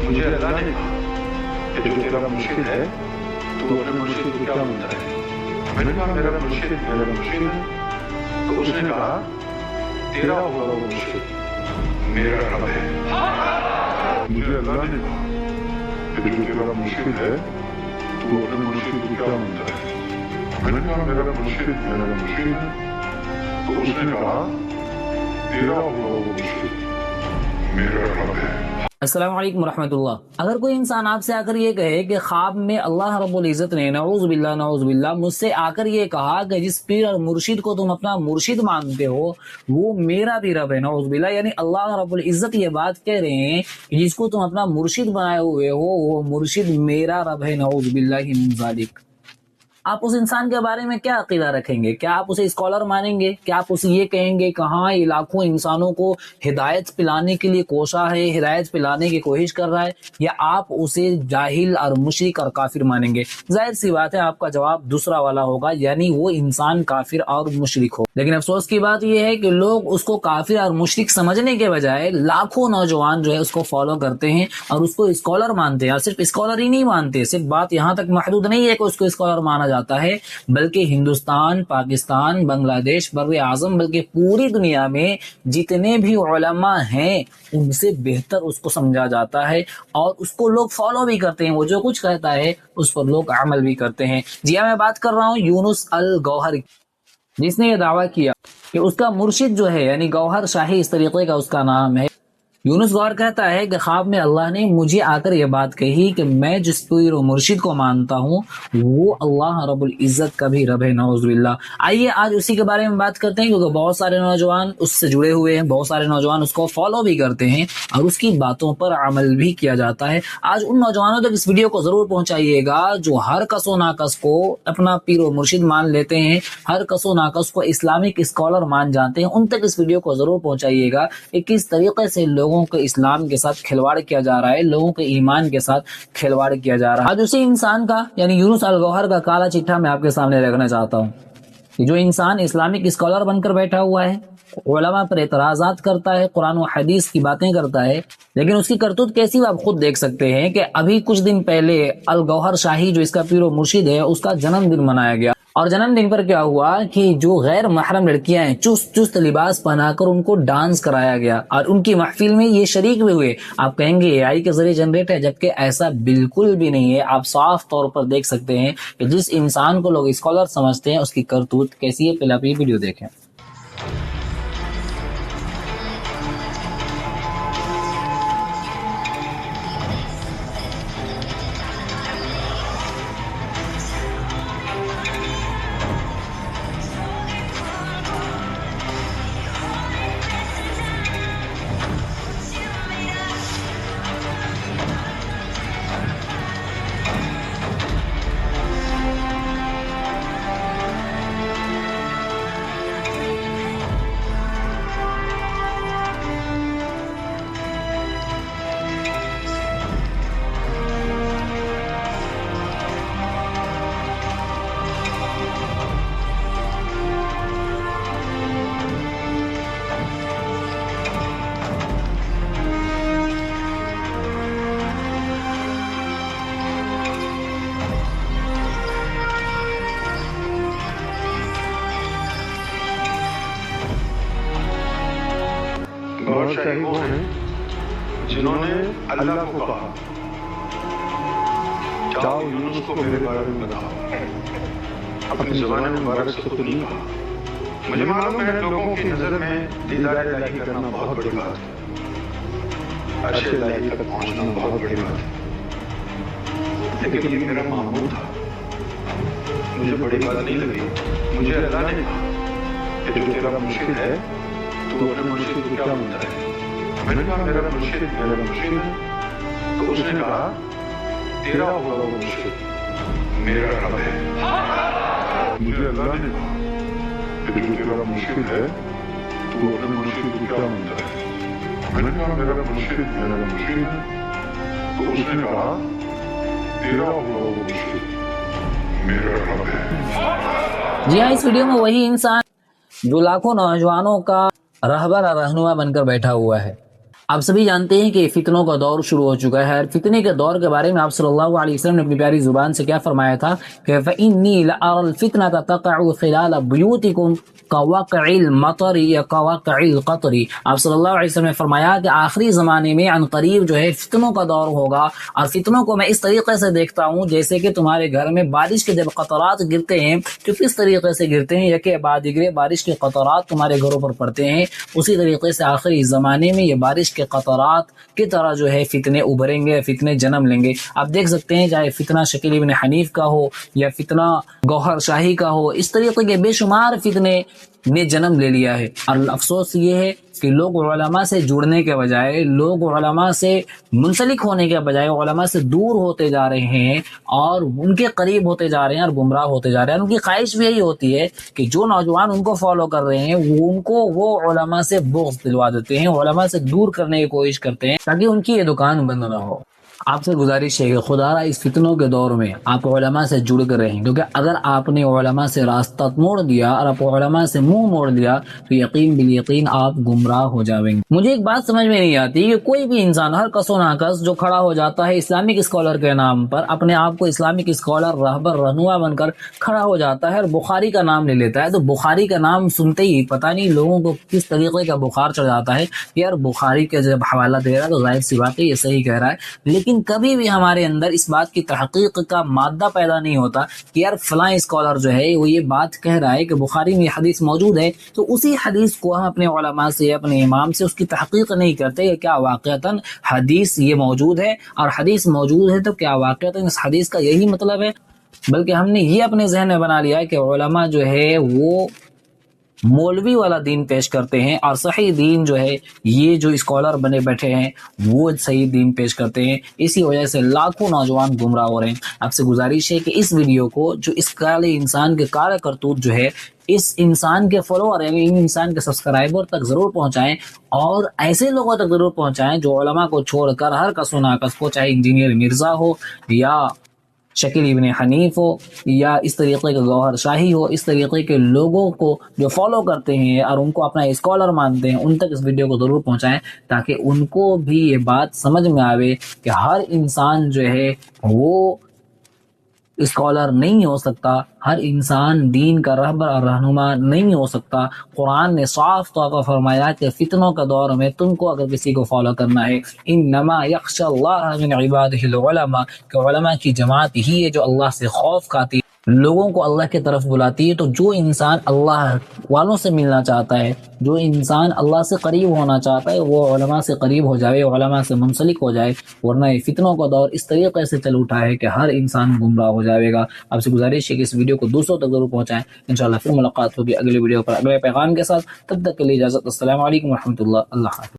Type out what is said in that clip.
मुझे अल्लाह ने कहा कि जो तेरा मुर्शिद है तू अपने मुर्शिद को क्या मानता है। मैंने कहा मेरा मुर्शिद है। तो उसने कहा तेरा हुआ वो मुर्शिद मेरा रब है। मुझे अल्लाह ने कहा कि जो तेरा मुर्शिद है तू अपने मुर्शिद को क्या मानता है। मैंने कहा मेरा मुर्शिद है। तो उसने कहा तेरा हुआ वो मुर्शिद मेरा रब है। अस्सलाम वालेकुम रहमतुल्लाह। अगर कोई इंसान आपसे आकर ये कहे कि ख्वाब में अल्लाह रब्बुल इज़्ज़त ने नऊज़ बिल्लाह मुझसे आकर ये कहा कि जिस पीर और मुर्शिद को तुम अपना मुर्शिद मानते हो वो मेरा भी रब है, नऊज़ बिल्लाह, यानी अल्लाह रब्बुल इज़्ज़त ये बात कह रहे हैं कि जिसको तुम अपना मुर्शिद बनाए हुए हो वो मुर्शिद मेरा रब है, नऊज़ बिल्लाहि मिन ज़ालिक। आप उस इंसान के बारे में क्या अकीदा रखेंगे? क्या आप उसे स्कॉलर मानेंगे? क्या आप उसे ये कहेंगे कि हाँ ये लाखों इंसानों को हिदायत पिलाने के लिए कोशा है, हिदायत पिलाने की कोशिश कर रहा है, या आप उसे जाहिल और मुशरिक और काफिर मानेंगे? जाहिर सी बात है आपका जवाब दूसरा वाला होगा, यानी वो इंसान काफिर और मुशरिक हो। लेकिन अफसोस की बात यह है कि लोग उसको काफिर और मुशरिक समझने के बजाय लाखों नौजवान जो है उसको फॉलो करते हैं और उसको स्कॉलर मानते हैं। और सिर्फ स्कॉलर ही नहीं मानते, सिर्फ बात यहाँ तक महदूद नहीं है कि उसको स्कॉलर माना जाता है, बल्कि हिंदुस्तान, पाकिस्तान, बांग्लादेश, बर्रे आजम, बल्कि पूरी दुनिया में जितने भी उलमा हैं उनसे बेहतर उसको समझा जाता है और उसको लोग फॉलो भी करते हैं। वो जो कुछ कहता है उस पर लोग अमल भी करते हैं। जी हाँ, मैं बात कर रहा हूँ यूनुस अल गौहर, जिसने ये दावा किया कि उसका मुर्शिद जो है यानी गौहर शाही, इस तरीके का उसका नाम है। यूनुस गौहर कहता है कि ख्वाब में अल्लाह ने मुझे आकर यह बात कही कि मैं जिस पीर और मुर्शिद को मानता हूँ वो अल्लाह रब्बुल इज़्ज़त का भी रब है, नऊज़ बिल्लाह। आइए आज उसी के बारे में बात करते हैं, क्योंकि बहुत सारे नौजवान उससे जुड़े हुए हैं, बहुत सारे नौजवान उसको फॉलो भी करते हैं और उसकी बातों पर अमल भी किया जाता है। आज उन नौजवानों तक इस वीडियो को जरूर पहुंचाइएगा जो हर कसो नाकस को अपना पीर और मुर्शिद मान लेते हैं, हर कसो नाकस को इस्लामिक स्कॉलर मान जाते हैं। उन तक इस वीडियो को जरूर पहुंचाइएगा कि किस तरीके से लोगों के इस्लाम के साथ खिलवाड़ किया जा रहा है, लोगों के ईमान के साथ खिलवाड़ किया जा रहा है। आज उसी इंसान का यानी यूनुस अल गौहर का काला चिट्ठा मैं आपके सामने रखना चाहता हूँ कि जो इंसान इस्लामिक स्कॉलर बनकर बैठा हुआ है, उलमा पर एतराजात करता है, कुरान और हदीस की बातें करता है, लेकिन उसकी करतूत कैसी आप खुद देख सकते हैं कि अभी कुछ दिन पहले अल गौहर शाही जो इसका पीर और मुर्शिद है उसका जन्मदिन मनाया गया। और जन्मदिन पर क्या हुआ कि जो गैर महरम लड़कियां हैं चुस्त चुस्त लिबास पहनाकर उनको डांस कराया गया और उनकी महफिल में ये शरीक भी हुए। आप कहेंगे एआई के जरिए जनरेट है, जबकि ऐसा बिल्कुल भी नहीं है। आप साफ तौर पर देख सकते हैं कि जिस इंसान को लोग स्कॉलर समझते हैं उसकी करतूत कैसी है। पहले आप ये वीडियो देखें। गौहर शाही वो हैं जिन्होंने अल्लाह को कहा जाओ यूनुस को मेरे बारे में बताओ। अपनी ज़बान मुबारक से तो नहीं कहा। मुझे मालूम है लोगों की नजर में दीदार इलाही करना बहुत बड़ी बात है, अर्श इलाही तक पहुंचना बहुत बड़ी बात है, लेकिन ये मेरा मामूल था, मुझे बड़ी बात नहीं लगी। मुझे अल्लाह ने कहा कि जो तेरा मुर्शिद है तू अपने मुर्शिद को क्या मानता है। मैंने कहा मेरा मुर्शिद है। तो उसने कहा तेरा हुआ वो मुर्शिद मेरा रब है। मुझे अल्लाह ने कहा कि जो तेरा मुर्शिद है तू अपने मुर्शिद को क्या मानता है। मैंने कहा मेरा मुर्शिद है। तो उसने कहा तेरा हुआ वो मुर्शिद मेरा रब है। जी हाँ, इस वीडियो में वही इंसान जो लाखों नौजवानों का रहबर और रहनुमा बनकर बैठा हुआ है, آپ سبھی جانتے ہیں کہ فتنوں کا دور شروع ہو چکا ہے. فتنے کے دور کے بارے میں آپ صلی اللہ علیہ وسلم نے اپنی پیاری زبان سے کیا فرمایا تھا کہ فَإِنِّي لَأَرَى الْفِتْنَةَ تَقَعُ خِلَالَ بُيُوتِكُمْ كَوَقْعِ الْمَطَرِ یا كَوَقْعِ الْقَطْرِ. آپ صلی اللہ علیہ وسلم نے فرمایا کہ آخری زمانے میں عن قریب جو ہے فتنوں کا دور ہوگا, اور فتنوں کو میں اس طریقے سے دیکھتا ہوں جیسے کہ تمہارے گھر میں بارش کے جب قطرات گرتے ہیں تو کس طریقے سے گرتے ہیں, یکے بعد دیگرے بارش کے قطرات تمہارے گھروں پر پڑتے ہیں, اسی طریقے سے آخری زمانے میں یہ بارش کے قطرات کی طرح جو ہے فتنے ابھریں گے, فتنے جنم لیں گے. آپ دیکھ سکتے ہیں چاہے فتنہ شکیل ابن حنیف کا ہو یا فتنہ گوہر شاہی کا ہو, اس طریقے کے بے شمار فتنے نے جنم لے لیا ہے. اور افسوس یہ ہے کہ لوگ علماء سے جڑنے کے بجائے, لوگ علماء سے منسلک ہونے کے بجائے علماء سے دور ہوتے جا رہے ہیں اور ان کے قریب ہوتے جا رہے ہیں اور گمراہ ہوتے جا رہے ہیں. ان کی خواہش بھی یہی ہوتی ہے کہ جو نوجوان ان کو فالو کر رہے ہیں ان کو وہ علماء سے بغض دلوا دیتے ہیں, علماء سے دور کرنے کی کوشش کرتے ہیں تاکہ ان کی یہ دکان بند نہ ہو. آپ سے گزارش ہے کہ خدا را اس فتنوں کے دور میں آپ علماء سے جڑ کر رہیں, کیونکہ اگر آپ نے علماء سے راستہ موڑ دیا اور آپ علماء سے منہ موڑ دیا تو یقین بالیقین آپ گمراہ ہو جاویں گے. مجھے ایک بات سمجھ میں نہیں آتی کہ کوئی بھی انسان, ہر کس و ناکس جو کھڑا ہو جاتا ہے اسلامک اسکالر کے نام پر, اپنے آپ کو اسلامک اسکالر رہبر رہنما بن کر کھڑا ہو جاتا ہے اور بخاری کا نام لے لیتا ہے, تو بخاری کا نام سنتے ہی پتہ نہیں لوگوں کو کس طریقے کا بخار چڑھ جاتا ہے کہ یار بخاری کا جب حوالہ دے رہا ہے تو ظاہر سی بات ہے یہ صحیح کہہ رہا ہے. لیکن کبھی بھی ہمارے اندر اس بات کی تحقیق کا مادہ پیدا نہیں ہوتا کہ یار فلاں اسکالر جو ہے وہ یہ بات کہہ رہا ہے کہ بخاری میں یہ حدیث موجود ہے, تو اسی حدیث کو ہم اپنے علماء سے, اپنے امام سے اس کی تحقیق نہیں کرتے کہ کیا واقعتاً حدیث یہ موجود ہے, اور حدیث موجود ہے تو کیا واقعتاً اس حدیث کا یہی مطلب ہے. بلکہ ہم نے یہ اپنے ذہن میں بنا لیا ہے کہ علماء جو ہے وہ مولوی والا دین پیش کرتے ہیں اور صحیح دین جو ہے یہ جو اسکالر بنے بیٹھے ہیں وہ صحیح دین پیش کرتے ہیں. اسی وجہ سے لاکھوں نوجوان گمراہ ہو رہے ہیں. آپ سے گزارش ہے کہ اس ویڈیو کو جو اس کالے انسان کے کارہ کرتوت جو ہے اس انسان کے فالوور ہیں, ان انسان کے سبسکرائبر تک ضرور پہنچائیں, اور ایسے لوگوں تک ضرور پہنچائیں جو علماء کو چھوڑ کر ہر کس و ناکس کو, چاہے انجینئر مرزا ہو یا شکیل ابن حنیف ہو یا اس طریقے کا گوہر شاہی ہو, اس طریقے کے لوگوں کو جو فالو کرتے ہیں اور ان کو اپنا اسکالر مانتے ہیں, ان تک اس ویڈیو کو ضرور پہنچائیں تاکہ ان کو بھی یہ بات سمجھ میں آوے کہ ہر انسان جو ہے وہ اسکالر نہیں ہو سکتا, ہر انسان دین کا رہبر اور رہنما نہیں ہو سکتا. قرآن نے صاف طور پر فرمایا کہ فتنوں کا دور میں تم کو اگر کسی کو فالو کرنا ہے, انما یخشى اللہ من عباده العلماء, کہ علماء کی جماعت ہی ہے جو اللہ سے خوف کھاتی, لوگوں کو اللہ کی طرف بلاتی ہے. تو جو انسان اللہ والوں سے ملنا چاہتا ہے, جو انسان اللہ سے قریب ہونا چاہتا ہے, وہ علماء سے قریب ہو جائے, علماء سے منسلک ہو جائے, ورنہ یہ فتنوں کا دور اس طریقے سے چل اٹھا ہے کہ ہر انسان گمراہ ہو جائے گا. آپ سے گزارش ہے کہ اس ویڈیو کو دوسروں تک ضرور پہنچائیں. انشاءاللہ پھر ملاقات ہوگی اگلے ویڈیو پر اگلے پیغام کے ساتھ. تب تک کے لیے اجازت, السلام علیکم ورحمۃ اللہ. اللہ حافظ.